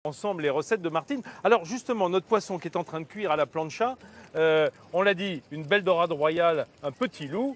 Ensemble les recettes de Martine. Alors justement, notre poisson qui est en train de cuire à la plancha, on l'a dit, une belle dorade royale, un petit loup,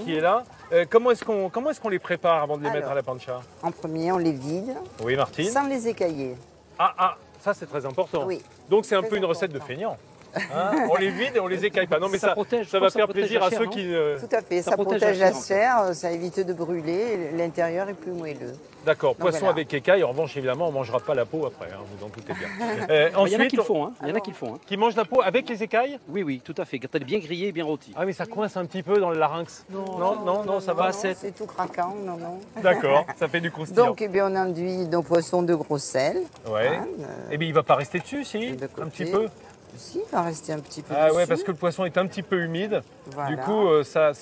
qui est là. Comment est-ce qu'on les prépare avant de les mettre à la plancha? En premier, on les vide. Oui, Martine. Sans les écailler. Ah, ça c'est très important. Oui. Donc c'est un peu une recette de feignant. Hein, on les vide et on les écaille pas. Non mais ça va faire plaisir à ceux qui... Tout à fait, ça protège la chair, ça évite de brûler, l'intérieur est plus moelleux. D'accord, poisson voilà. Avec écaille, en revanche évidemment on ne mangera pas la peau après, hein, vous en doutez bien. Ensuite, il y en a qui le font, hein. Il y en a qui le font. Hein. Qui mangent la peau avec les écailles? Oui, oui, tout à fait, quand elle est bien grillée et bien rôtie. Ah mais ça coince un petit peu dans le larynx? Non, ça va. C'est tout craquant, non. D'accord, ça fait du croustillant. Donc eh bien, on enduit nos poissons de gros sel. Ouais. Hein, et bien il ne va pas rester dessus, si? Un petit peu? Si, il va rester un petit peu dessus. Ouais, parce que le poisson est un petit peu humide. Voilà. Du coup, ça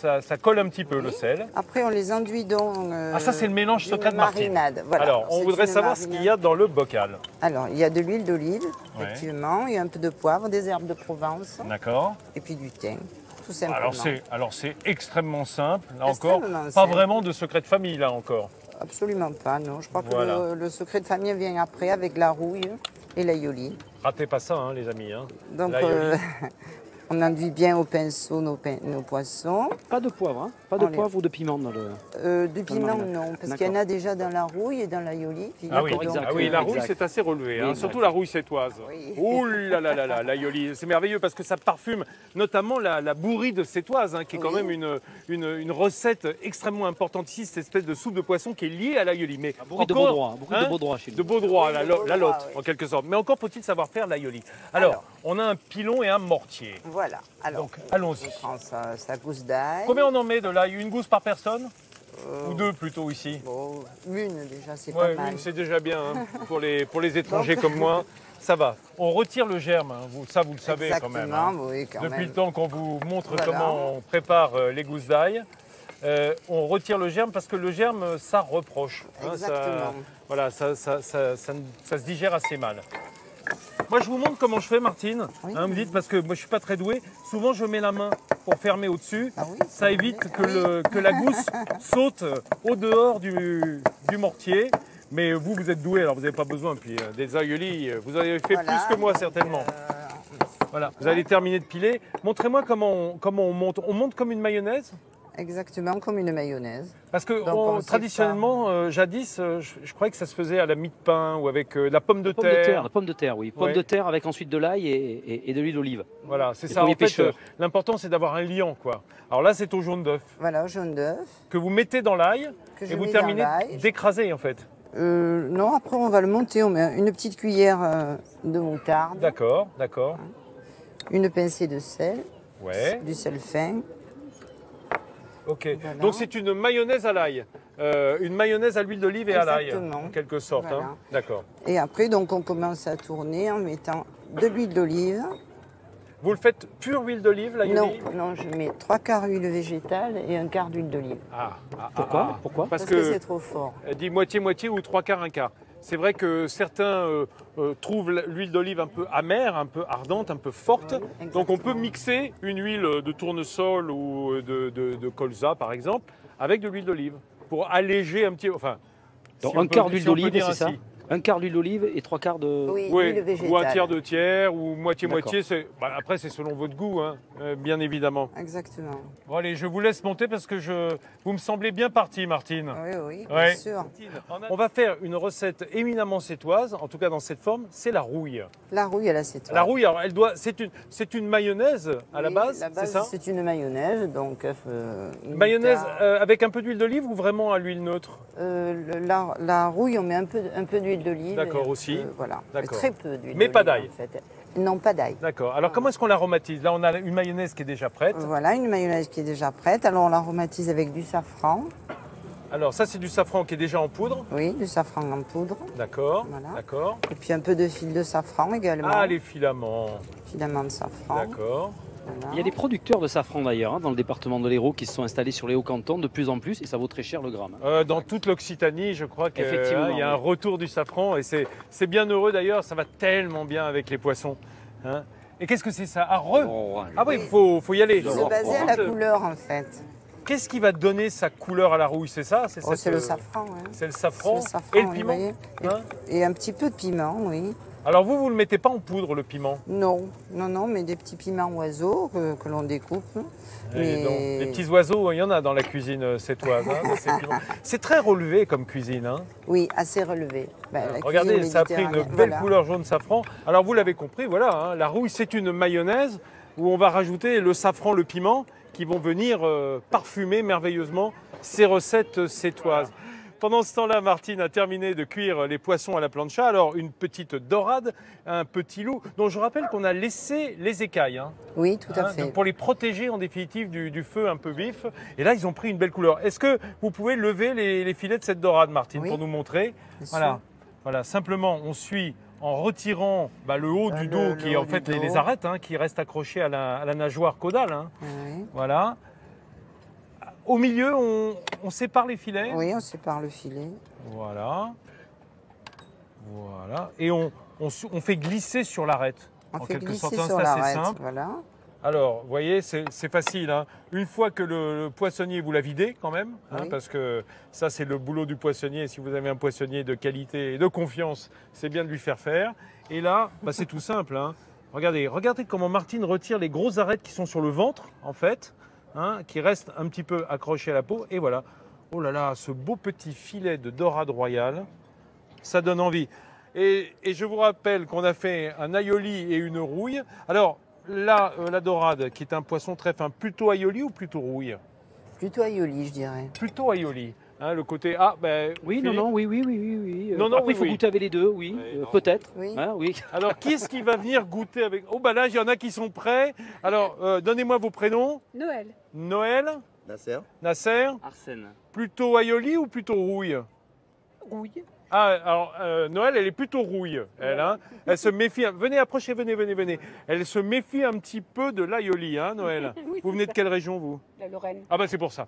colle un petit peu, le sel. Après, on les enduit dans... ça, c'est le mélange secret de Martine. Voilà. Alors, on voudrait savoir ce qu'il y a dans le bocal. Alors, il y a de l'huile d'olive, effectivement. Il y a un peu de poivre, des herbes de Provence. D'accord. Et puis du thym, tout simplement. Alors, c'est extrêmement simple. Là encore, pas vraiment de secret de famille, là encore. Absolument pas, non. Je crois que le secret de famille vient après, avec la rouille et l'aïoli. Ratez pas ça, hein, les amis. Hein. Donc, on enduit bien au pinceau nos poissons. Pas de poivre, hein? Pas de poivre ou de piment dans le... de piment, non, parce qu'il y en a déjà dans la rouille et dans l'aïoli. Ah oui, la rouille, c'est assez relevé, hein, surtout la rouille sétoise. Oui. Ouh là là là là, l'aïoli, c'est merveilleux parce que ça parfume notamment la bourride sétoise, hein, qui est quand même une recette extrêmement importante ici, cette espèce de soupe de poisson qui est liée à l'aïoli. Mais bourride de Baudroie chez nous. De Baudroie, la lotte, en quelque sorte. Mais encore faut-il savoir faire l'aïoli. Alors, on a un pilon et un mortier. Voilà. Alors, donc, allons-y. On prend sa gousse d'ail. Combien on en met de l'ail? Une gousse par personne? Ou deux plutôt ici? Bon, une déjà, c'est pas mal. Une c'est déjà bien, hein, pour les étrangers comme moi. Ça va. On retire le germe, hein. Vous le savez quand même. Hein. Oui, Depuis le temps qu'on vous montre comment on prépare les gousses d'ail. On retire le germe parce que le germe, ça reproche. Hein, exactement. Ça se digère assez mal. Moi, je vous montre comment je fais, Martine. Oui. Hein, vous me dites, parce que moi, je ne suis pas très doué. Souvent, je mets la main pour fermer au-dessus. Ça évite que la gousse saute au dehors du mortier. Mais vous êtes doué, alors vous n'avez pas besoin. Puis des aïolis, vous avez fait plus que moi, certainement. Voilà, vous allez terminer de piler. Montrez-moi comment on monte. On monte comme une mayonnaise? Exactement, comme une mayonnaise. Parce que traditionnellement, jadis, je croyais que ça se faisait à la mie de pain ou avec la pomme de terre. La pomme de terre, oui. Pomme de terre avec ensuite de l'ail et de l'huile d'olive. Voilà, c'est ça. En fait, l'important, c'est d'avoir un liant, quoi. Alors là, c'est au jaune d'œuf. Voilà, au jaune d'œuf. Que vous mettez dans l'ail et vous terminez d'écraser, en fait. Non, après, on va le monter. On met une petite cuillère de moutarde. D'accord. Une pincée de sel. Ouais. Du sel fin. Ok, voilà. Donc c'est une mayonnaise à l'ail, une mayonnaise à l'huile d'olive et à l'ail, en quelque sorte. Voilà. Hein. D'accord. Et après, donc, on commence à tourner en mettant de l'huile d'olive. Vous le faites pure huile d'olive, l'aïoli? Non, je mets 3/4 huile végétale et 1/4 d'huile d'olive. Pourquoi Parce que c'est trop fort. Elle dit moitié-moitié ou 3/4, 1/4. C'est vrai que certains trouvent l'huile d'olive un peu amère, un peu ardente, un peu forte. Donc on peut mixer une huile de tournesol ou de colza, par exemple, avec de l'huile d'olive pour alléger un petit... Enfin, donc un quart d'huile d'olive, c'est ça? Un quart d'huile d'olive et 3/4 de... Oui, ou un tiers de tiers, ou moitié-moitié. Après, c'est selon votre goût, hein, bien évidemment. Exactement. Bon, allez, je vous laisse monter parce que vous me semblez bien parti, Martine. Oui, bien sûr. On va faire une recette éminemment sétoise, en tout cas dans cette forme, c'est la rouille. La rouille à la sétoise. La rouille, alors, c'est une mayonnaise à la base, c'est ça? C'est une mayonnaise, donc... mayonnaise avec un peu d'huile d'olive ou vraiment à l'huile neutre? La rouille, on met un peu d'huile d'olive. D'accord, aussi. Voilà, très peu d'huile d'olive. Mais pas d'ail. En fait. Non, pas d'ail. D'accord. Alors comment est-ce qu'on l'aromatise? Là, on a une mayonnaise qui est déjà prête. Voilà, une mayonnaise qui est déjà prête. Alors on l'aromatise avec du safran. Alors ça, c'est du safran qui est déjà en poudre? Oui, du safran en poudre. D'accord, voilà. D'accord. Et puis un peu de fil de safran également. Ah, les filaments. Filaments de safran. D'accord. Voilà. Il y a des producteurs de safran d'ailleurs, hein, dans le département de l'Hérault qui se sont installés sur les hauts cantons de plus en plus et ça vaut très cher le gramme. Dans toute l'Occitanie, je crois qu'il y a un retour du safran et c'est bien heureux d'ailleurs, ça va tellement bien avec les poissons. Hein. Et qu'est-ce que c'est ça? Ah oui, il faut y aller. C'est basé à la couleur en fait. qu'est-ce qui va donner sa couleur à la rouille? C'est ça? C'est le safran. Ouais. C'est le safran, le safran et le piment, hein? Et un petit peu de piment, oui. Alors vous ne le mettez pas en poudre, le piment? Non, mais des petits piments oiseaux que l'on découpe. Mais... Les petits oiseaux, il y en a dans la cuisine sétoise. C'est très relevé comme cuisine. Hein. Oui, assez relevé. Regardez, ça a pris une belle couleur jaune safran. Alors vous l'avez compris, voilà, hein, la rouille c'est une mayonnaise où on va rajouter le safran, le piment qui vont venir parfumer merveilleusement ces recettes sétoises. Pendant ce temps-là, Martine a terminé de cuire les poissons à la plancha. Alors, une petite dorade, un petit loup, dont je rappelle qu'on a laissé les écailles. Hein. Oui, tout à fait. Donc pour les protéger, en définitive, du feu un peu vif. Et là, ils ont pris une belle couleur. Est-ce que vous pouvez lever les filets de cette dorade, Martine, pour nous montrer? Voilà, simplement, on suit en retirant le haut du dos, qui est en fait les arêtes, hein, qui restent accrochées à la nageoire caudale. Hein. Oui. Voilà. Au milieu, on sépare les filets. Oui, on sépare le filet. Voilà. Et on fait glisser sur l'arête. On fait glisser sur l'arête, voilà. Alors, vous voyez, c'est facile. Hein. Une fois que le poissonnier, vous l'a vidé quand même, hein, parce que ça, c'est le boulot du poissonnier. Si vous avez un poissonnier de qualité et de confiance, c'est bien de lui faire faire. Et là, c'est tout simple. Hein. Regardez comment Martine retire les grosses arêtes qui sont sur le ventre, en fait. Hein, qui reste un petit peu accroché à la peau. Et voilà. Oh là là, ce beau petit filet de dorade royale, ça donne envie. Et je vous rappelle qu'on a fait un aioli et une rouille. Alors là, la dorade, qui est un poisson très fin, plutôt aioli ou plutôt rouille? Plutôt aioli, je dirais. Plutôt aioli. Hein, le côté oui, Philippe. oui. Après, il faut goûter avec les deux, oui, peut-être. Oui. Hein, oui. Alors, qui est-ce qui va venir goûter avec? Oh, là, il y en a qui sont prêts. Alors, donnez-moi vos prénoms. Noël. Nasser. Arsène. Plutôt aioli ou plutôt rouille? Rouille. Ah, alors, Noël, elle est plutôt rouille. Elle, hein. Elle se méfie. Venez, approchez, venez. Elle se méfie un petit peu de l'aioli, hein, Noël. Oui, vous venez de quelle région, vous? La Lorraine. Ah, c'est pour ça.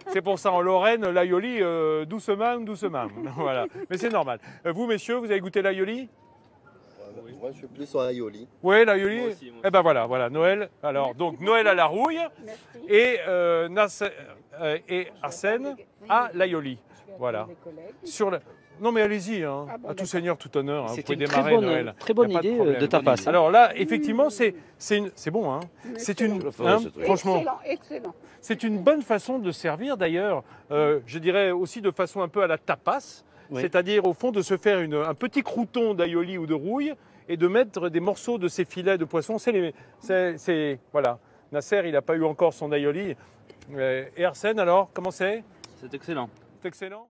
C'est pour ça, en Lorraine, l'aioli, doucement. Voilà. Mais c'est normal. Vous, messieurs, vous avez goûté l'aioli? Moi, je suis plus sur aioli. Oui, l'aioli. Moi aussi. Eh ben voilà, Noël. Alors, donc, Noël à la rouille. Merci. Et, et Arsène à l'aioli. Voilà. Non mais allez-y, hein. À tout seigneur, tout honneur. Hein. Vous pouvez démarrer Noël. Très bonne idée de tapas. Alors là, effectivement, c'est bon. Hein. C'est une, franchement, Excellent. c'est une bonne façon de servir d'ailleurs. Je dirais aussi de façon un peu à la tapas, c'est-à-dire au fond de se faire un petit crouton d'aioli ou de rouille et de mettre des morceaux de ces filets de poisson. Voilà. Nasser, il n'a pas eu encore son aioli. Et Arsène, alors, comment c'est? C'est excellent. C'est excellent.